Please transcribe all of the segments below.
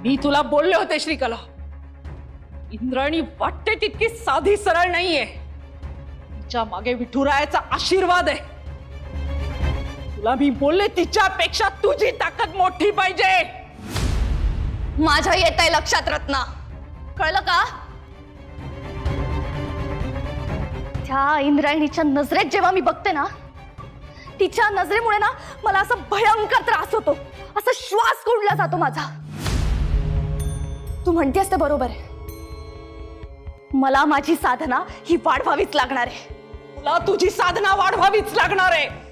मी तुला बोलले होते श्रीकला, इंद्रायणी वाटते तितकी साधी सरळ नाहीये. तिच्या मागे विठुरायाचा आशीर्वाद आहे. तुला मी बोलले तिच्यापेक्षा तुझी ताकद मोठी पाहिजे. माझ्या येत आहे लक्षात रत्ना, कळलं का? त्या इंद्रायणीच्या नजरेत जेव्हा मी बघते ना, तिच्या नजरेमुळे ना मला असा भयंकर त्रास होतो, असा श्वास कोंडला जातो माझा. तू म्हणतेस ते बरोबर आहे, मला माझी साधना ही वाढवावीच लागणार आहे. तुला तुझी साधना वाढवावीच लागणार आहे.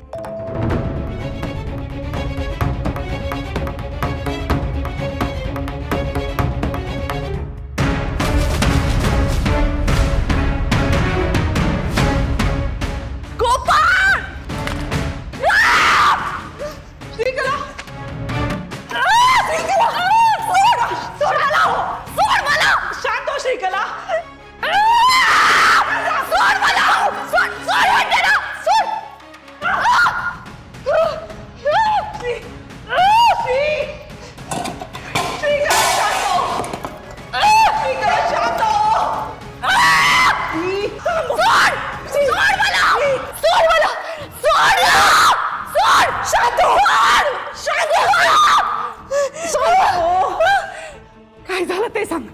काय झालं ते सांग.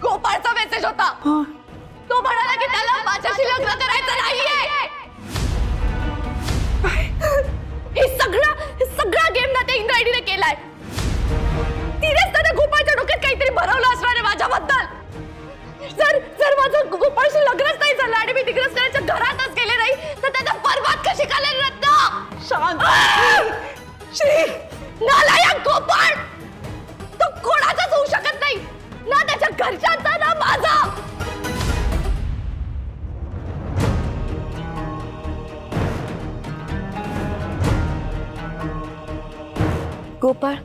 गोपाळचा मेसेज होता. तो म्हणाला की त्याला माझ्याशी लग्न करायचं नाहीये. हे सगळा गेम ना ते इंद्रायणीने केलाय. तिनेच त्याने गोपाळच्या डोक्यात काहीतरी भरवलं असणार आहे माझ्याबद्दल. जर माझं गोपाळशी लग्नच नाही झालं आणि मी तिकडे त्याच्या घरातच गेले नाही तर त्याचा बरबाद कशी कालेल रत्ना. शांत श्री नालायक गोपाळ, तो कोणाचाच होऊ शकत नाही, ना त्याच्या घरच्यांचा ना माझा. गोपाळ,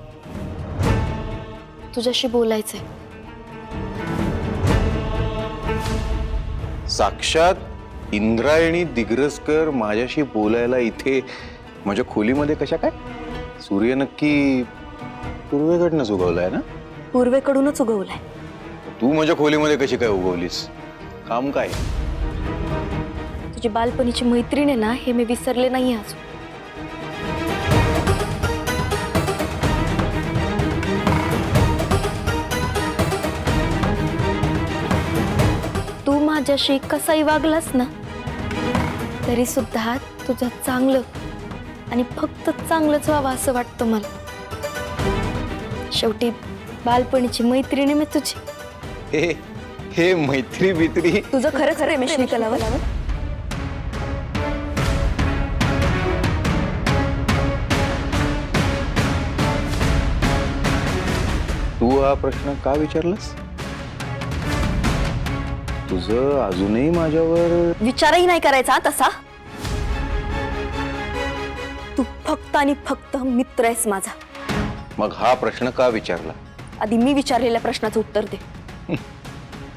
तुझ्याशी बोलायचंय. साक्षात इंद्रायणी दिग्रसकर माझ्याशी बोलायला इथे माझ्या खोलीमध्ये कशा काय? सूर्य नक्की पूर्वेकडनं उगवलाय ना? पूर्वेकडूनच उगवलाय. तू माझ्या खोलीमध्ये कशी काय उगवलीस? काम काय? तुझी बालपणीची मैत्रीण आहे ना, हे मी विसरले नाही अजून. तू माझ्याशी कसाही वागलास ना तरी सुद्धा तुझं चांगलं आणि फक्त चांगलंच व्हावं असं वाटतं मला. शेवटी बालपणीची मैत्रीण आहे मी तुझी. हे मैत्री बित्री तुझं खरंच प्रेम आहे श्रीकलावर? तू हा प्रश्न का विचारलास? तुझं अजूनही माझ्यावर विचारही नाही करायचा तसा. तू फक्त आणि फक्त मित्र आहेस माझा. मग हा प्रश्न का विचारला? आधी मी विचारलेल्या प्रश्नाचं उत्तर दे.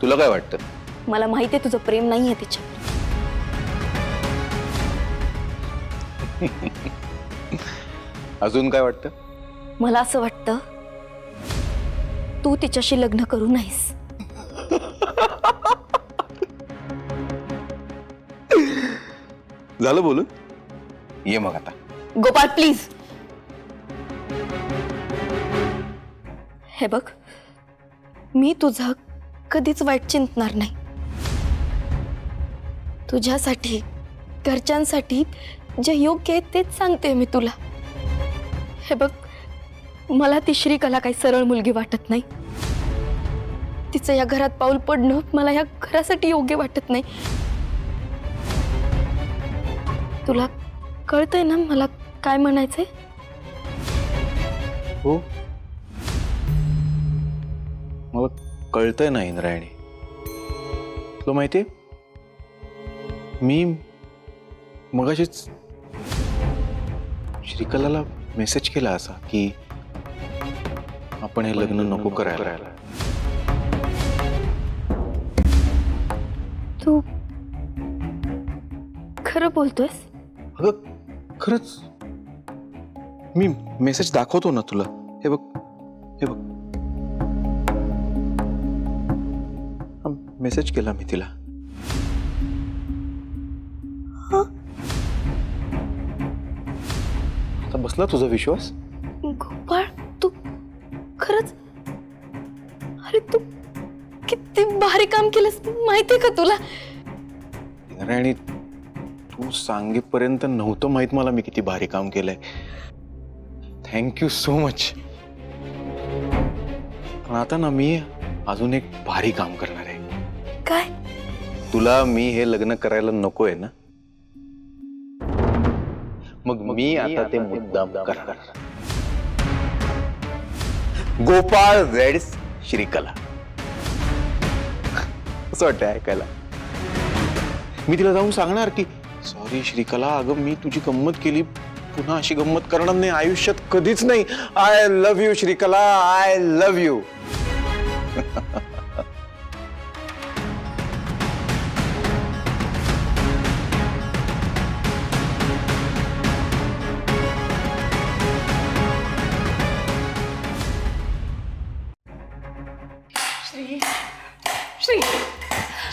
तुला काय वाटतं? मला माहिती आहे तुझं प्रेम नाहीये तिच्या. अजून काय वाटतं? मला असं वाटतं तू तिच्याशी लग्न करू नयेस. झालं बोलून? ये मग आता. गोपाळ प्लीज. हे बघ, मी तुझं कधीच वाईट चिंतणार नाही. तुझ्यासाठी, घरच्यांसाठी जे योग्य आहे तेच सांगते मी तुला. हे बघ, मला ती श्रीकला काही सरळ मुलगी वाटत नाही. तिचं या घरात पाऊल पडणं मला या घरासाठी योग्य वाटत नाही. तुला कळतंय ना मला काय म्हणायचंय? हो, मला कळतंय ना इंद्रायणी. तुला माहितीये, मी मगाशीच श्रीकलाला मेसेज केला असा की आपण हे लग्न नको करायला. तू खरं बोलतोयस? अगं खरंच, मी मेसेज दाखवतो ना तुला. हे बघ, हे बघ. मेसेज केला मी तिला. आता बसला तुझा विश्वास? गोपाळ तू खरंच, अरे तू किती भारी काम केलंस माहितीये का तुला? आणि तू सांगेपर्यंत नव्हतं माहित मला मी किती भारी काम केलंय. Thank you so much. पण आता ना मी अजून एक भारी काम करणार आहे. काय? तुला मी हे लग्न करायला नकोय ना, मग मी आता ते मुद्दाम करणार. गोपाळ वेड्स श्रीकला. असं वाटतं ऐकायला. मी तिला जाऊन सांगणार की सॉरी श्रीकला, अगं मी तुझी गंमत केली, पुन्हा अशी गंमत करणार नाही आयुष्यात कधीच नाही. I love you Shrikala, I love you.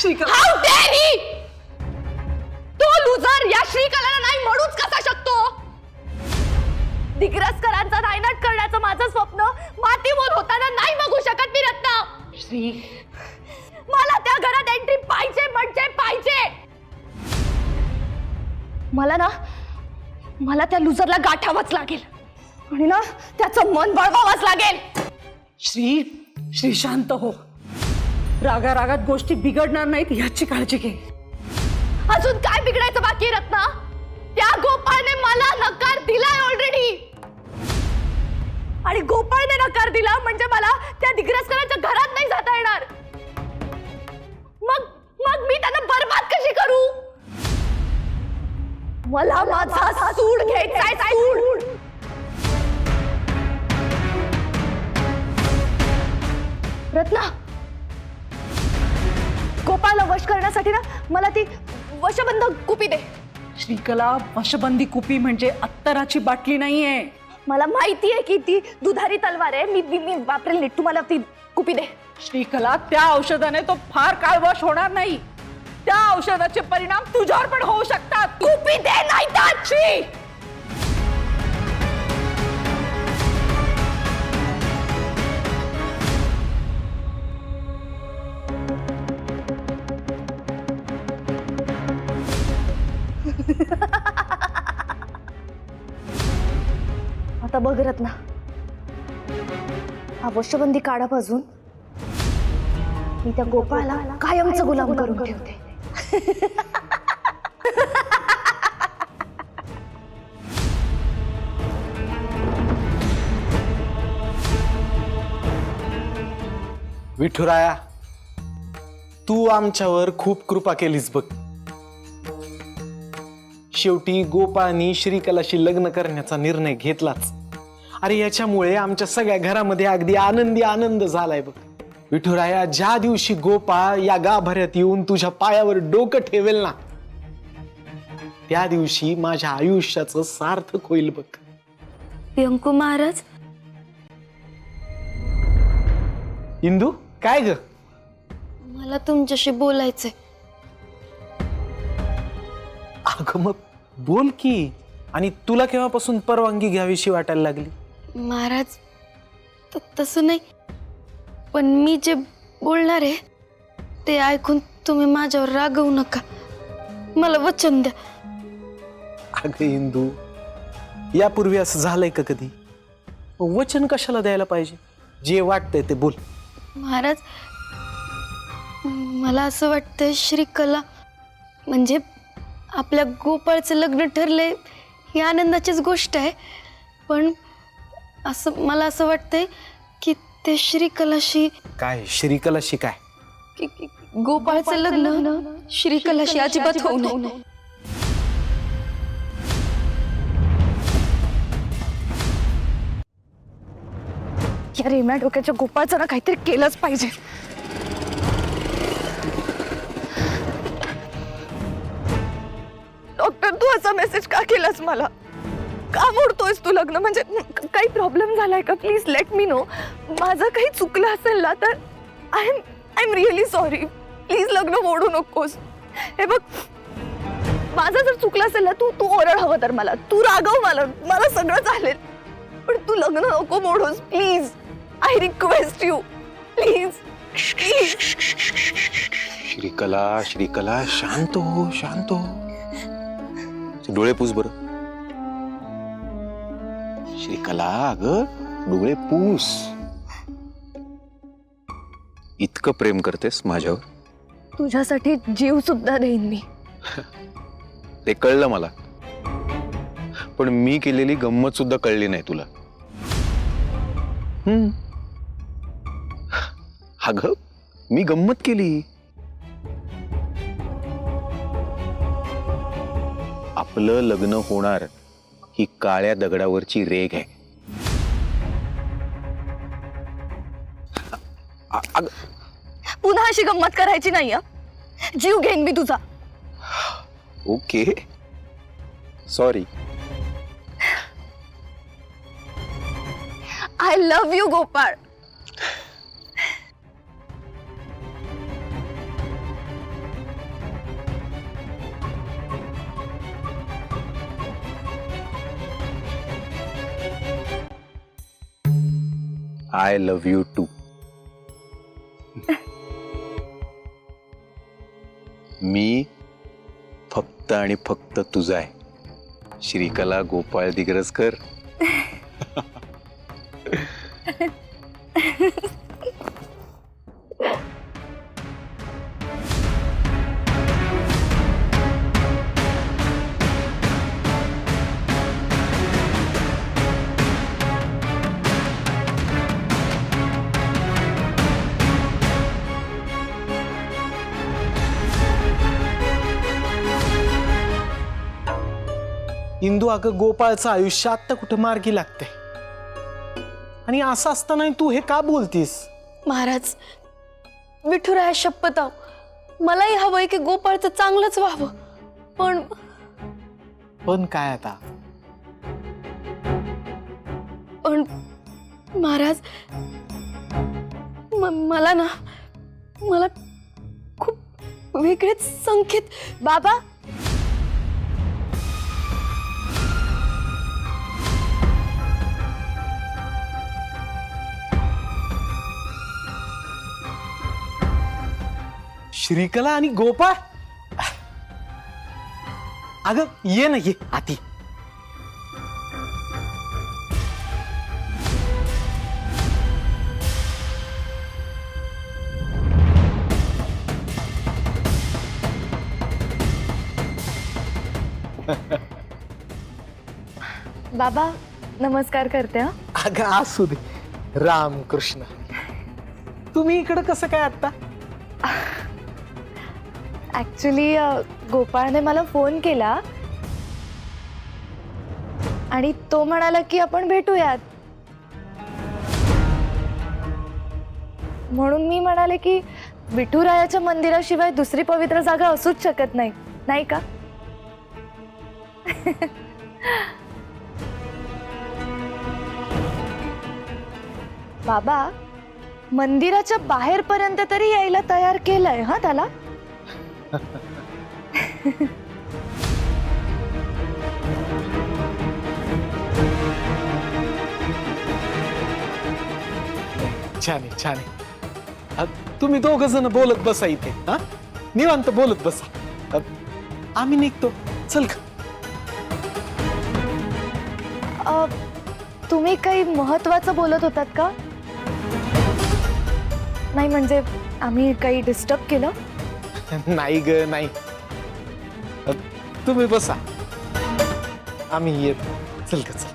Shrikala, how dare he! तो लुझर या श्रीकलाला नाही म्हणूच कसा शकतो? दिग्रसकरांचा नायनाट करण्याचं माझं स्वप्न मातीमोल होताना नाही बघू शकत मी रत्ना. श्री, मला त्या घरात एंट्री पाहिजे म्हणजे पाहिजे. मला त्या लुझरला गाठावंच लागेल आणि ना त्याचं मन वळवावंच लागेल. श्री शांत हो. रागा रागात गोष्टी बिघडणार नाहीत याची काळजी घे. अजून काय बिघडायचं बाकी आहे रत्ना? त्या गोपाळने मला नकार दिलाय ऑलरेडी, आणि गोपाळने नकार दिला म्हणजे मला त्या दिग्रसकरांच्या घरात नाही जाता येणार. मग मी त्यांना बरबाद कशी करू? मला माझा सूड घ्यायचाय, सूड. रत्ना, गोपाळला वश करण्यासाठी ना मला ती वशबंद कुपी दे. श्रीकला, वशबंदी कुपी म्हणजे अत्तराची बाटली नाहीये. मला माहिती आहे की ती दुधारी तलवार आहे. मी वापरेल नीट. तुम्हाला ती कुपी दे. श्रीकला, त्या औषधाने तो फार काळ वश होणार नाही. त्या औषधाचे परिणाम तुझ्यावर पण होऊ शकतात. कुपी दे नाही तर. श्री, आता बघ रत्ना, हा वशबंदी काढा पाजून मी त्या गोपाळला कायमचं गुलाम करून ठेवते. विठुराया, तू आमच्यावर खूप कृपा केलीस बघ. शेवटी गोपाळनी श्रीकलाशी लग्न करण्याचा निर्णय घेतलाच. अरे याच्यामुळे आमच्या सगळ्या घरामध्ये अगदी आनंदी आनंद झालाय बघ. विठुराया, ज्या दिवशी गोपाळ या गाभाऱ्यात येऊन तुझ्या पायावर डोकं ठेवेल ना, त्या दिवशी माझ्या आयुष्याचं सार्थक होईल बघ. व्यंकू महाराज, इंदू, काय ग? मला तुमच्याशी बोलायचंय. अगं मग बोल की. आणि तुला केव्हापासून परवानगी घ्यावीशी वाटायला लागली? महाराज, तसं नाही, पण मी जे बोलणार आहे ते ऐकून तुम्ही माझ्यावर रागवू नका. मला वचन द्या. अगं इंदू, यापूर्वी असं झालंय का कधी? वचन कशाला द्यायला पाहिजे? जे वाटतंय ते बोल. महाराज, मला असं वाटतंय श्रीकला म्हणजे आपल्या गोपाळचं लग्न ठरलंय ही आनंदाचीच गोष्ट आहे, पण मला असं वाटतंय की ते श्रीकलाशी. काय श्रीकलाशी? काय गोपाळचं लग्न श्रीकलाशी अजिबात होऊ नये. या रेम्या डोक्याच्या गोपाळचं ना काहीतरी केलंच पाहिजे. डॉक्टर, तू असा मेसेज का केलास मला? का मोडतोयस तू लग्न? म्हणजे काही प्रॉब्लेम झालाय का? Please let me know. माझं काही चुकलं असेल ना तर I am really sorry. Please लग्न मोडू नकोस. हे बघ, माझं जर चुकलं असेल ना, तू ओरड हवं तर मला, तू रागव मला सगळं चालेल, पण तू लग्न नको मोडूस please. I request you please. Shrikala Shrikala शांत हो शांत हो. डोळे पुस बर. श्रीकला अगं डोळे पूस. इतकं प्रेम करतेस माझ्यावर? तुझ्यासाठी जीव सुद्धा देईन मी. ते कळलं मला, पण मी केलेली गंमत सुद्धा कळली नाही तुला. अगं मी गंमत केली. आपलं लग्न होणार ही काळ्या दगडावरची रेघ आहे. पुन्हा अशी गंमत करायची नाही. जीव घेईन मी तुझा. Okay sorry. I love you Gopal. I love you too. मी फक्त आणि फक्त तुझा आहे. श्रीकला गोपाळ दिग्रसकर. इंदू, अगं गोपाळचं आयुष्य आत्ता कुठं मार्गी लागते, आणि असं असताना तू हे का बोलतीस? महाराज, विठुराया शपथ, मलाही हवंय की गोपाळचं चांगलंच व्हावं, पण काय आता? पण महाराज, मला खूप वेगळेच संकेत. बाबा, श्रीकला आणि गोपाळ, अगं ये ना, ये आती. बाबा नमस्कार करते. अगं असू दे. रामकृष्ण. तुम्ही इकडं कसं काय आता? ऍक्च्युली गोपाळने मला फोन केला आणि तो म्हणाला की आपण भेटूयात, म्हणून मी म्हणाले की विठुरायाच्या मंदिराशिवाय दुसरी पवित्र जागा असूच शकत नाही, नाही का? बाबा, मंदिराच्या बाहेरपर्यंत तरी यायला तयार केलंय हा त्याला. छान आहे, छान आहे. तुम्ही दोघ जण बोलत बसा इथे. हा, निवांत बोलत बसा. आम्ही निघतो. चल का? तुम्ही काही महत्वाचं बोलत होतात का? नाही म्हणजे आम्ही काही डिस्टर्ब केलं? नाही ग, नाही. तुम्ही बसा, आम्ही येत. चल का? चल.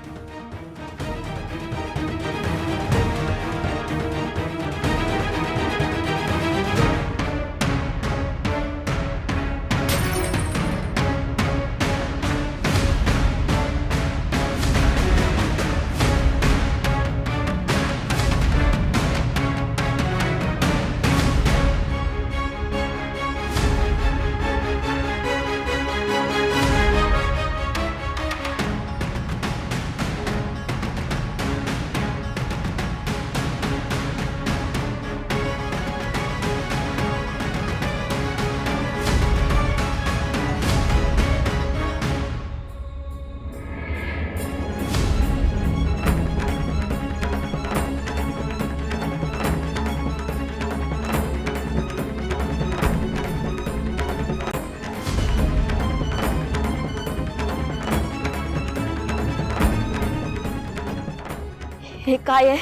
हे काय आहे?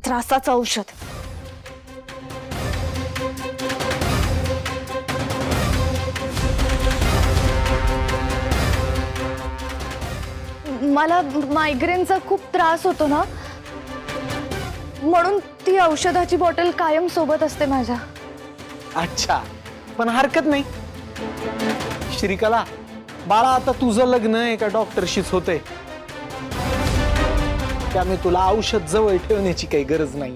त्रासाचं औषध. मला मायग्रेनचा खूप त्रास होतो ना, म्हणून ती औषधाची बॉटल कायम सोबत असते माझ्या. अच्छा, पण हरकत नाही. श्रीकला, बाळा आता तुझं लग्न एका डॉक्टरशीच होतंय, त्यामुळे तुला औषध जवळ ठेवण्याची काही गरज नाही.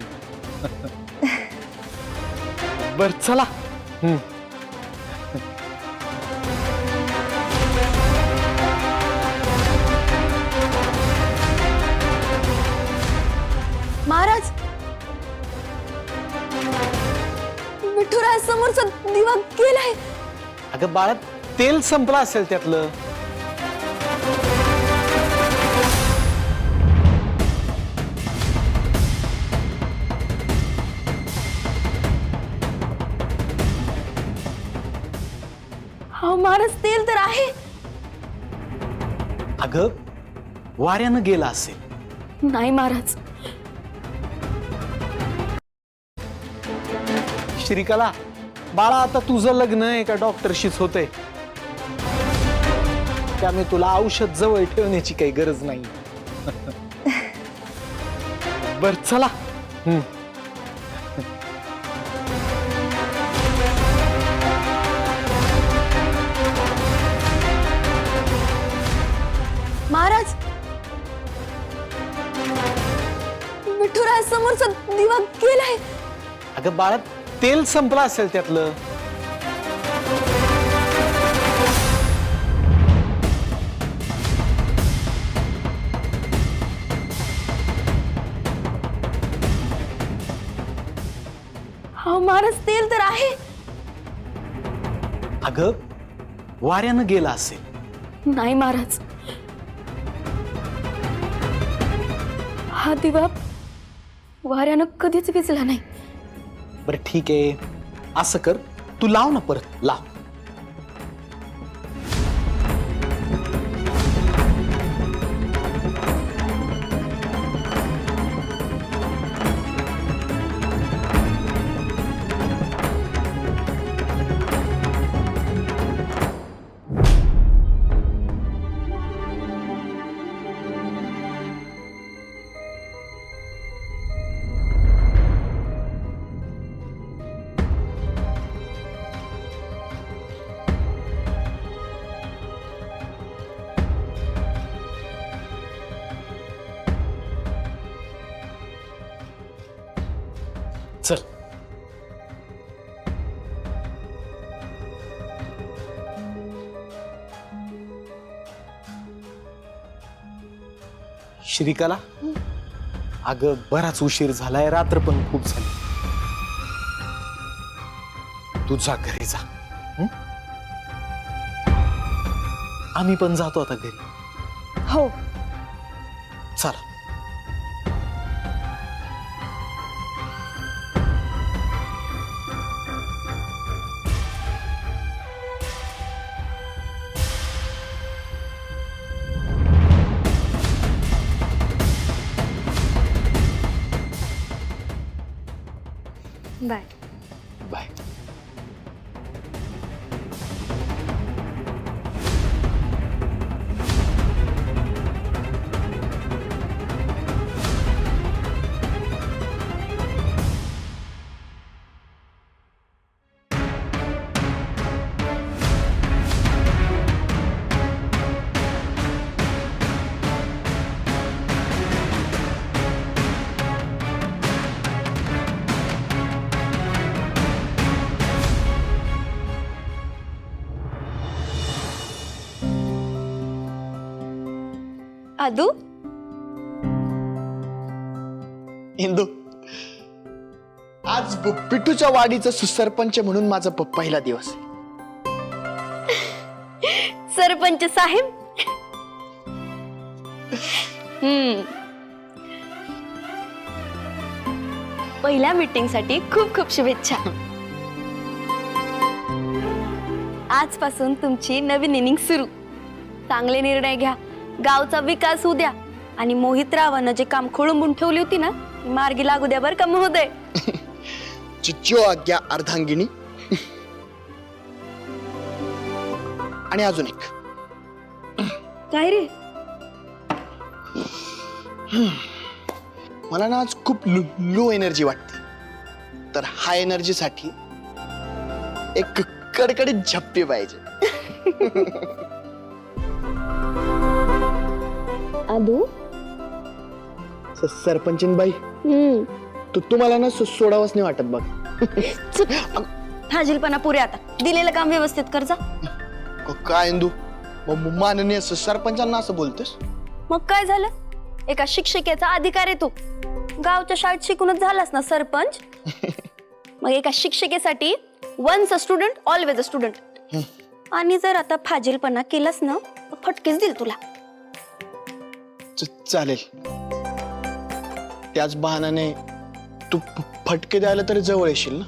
बर चला. महाराज, विठुराया समोरचा दिवा गेलाय. अगं बाळा, तेल संपलं असेल त्यातलं. हा महाराज, तेल तर आहे. अगं वाऱ्यानं गेला असेल. नाही महाराज. श्रीकला, बाळा आता तुझं लग्न एका डॉक्टरशीच होतंय, त्यामुळे तुला औषध जवळ ठेवण्याची काही गरज नाही. बर चला. महाराज, विठुराया समोरचा दिवा गेलाय. अगं बाळा, तेल संपलं असेल त्यातलं. हा महाराज, तेल तर आहे. अगं वाऱ्यानं गेला असेल. नाही महाराज. हा दिवा वाऱ्यानं कधीच विझला नाही. बरं ठीक आहे, असं कर, तू लाव ना, परत लाव. चल. श्रीकला, अगं बराच उशीर झालाय, रात्र पण खूप झाली. तू जा घरी जा. आम्ही पण जातो आता घरी. हो. चला. बाय. बाय. आदू, इंदू, आज पिट्टूच्या वाडीचं सुसरपंच म्हणून माझा पहिला दिवस आहे. सरपंच साहेब. पहिल्या मीटिंग साठी खूप खूप शुभेच्छा. आजपासून तुमची नवीन इनिंग सुरू. चांगले निर्णय घ्या गावचा विकास होऊ द्या आणि मोहित रावानं जे काम खोळंबून ठेवली होती ना ती मार्गी लागू द्या बरं का महोदय. जो आज्ञा अर्धांगिनी. आणि अजून एक, काय रे? मला ना आज खूप लो एनर्जी वाटते, तर हाय एनर्जी साठी एक कडकडीत झप्पी पाहिजे. आदू सरपंचीन बाई, तुम्हाला ना सोडावंच नाही वाटत बघ. फाजीलपणा पुरे आता. दिलेलं काम व्यवस्थित कर जा. काय इंदू, माननीय सरपंचांना असं बोलतेस? मग काय झालं? एका शिक्षिकेचा अधिकार आहे तू. गावच्या शाळेत शिकूनच झालास ना सरपंच. मग एका शिक्षिकेसाठी once a student always a student. आणि जर आता फाजीलपणा केलास ना तर फटकेच देईल तुला. चालेल, त्याच बहाण्याने तू फटके द्यायला तरी जवळ येशील ना.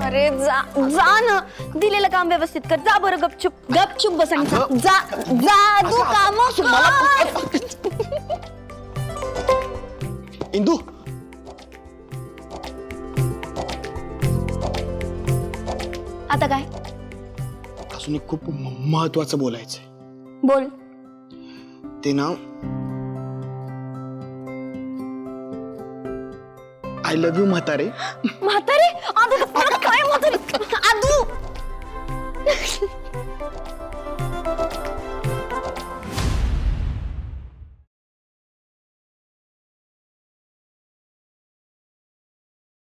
अरे जा जा ना. दिलेलं काम व्यवस्थित कर. जा बरं गपचूप बस आणि जा जा तू काम इंदू, आता काय अजून एक खूप महत्वाचं बोलायचंय. बोल. ते ना, आय लव्ह यू म्हातारे. म्हातारे? आता काय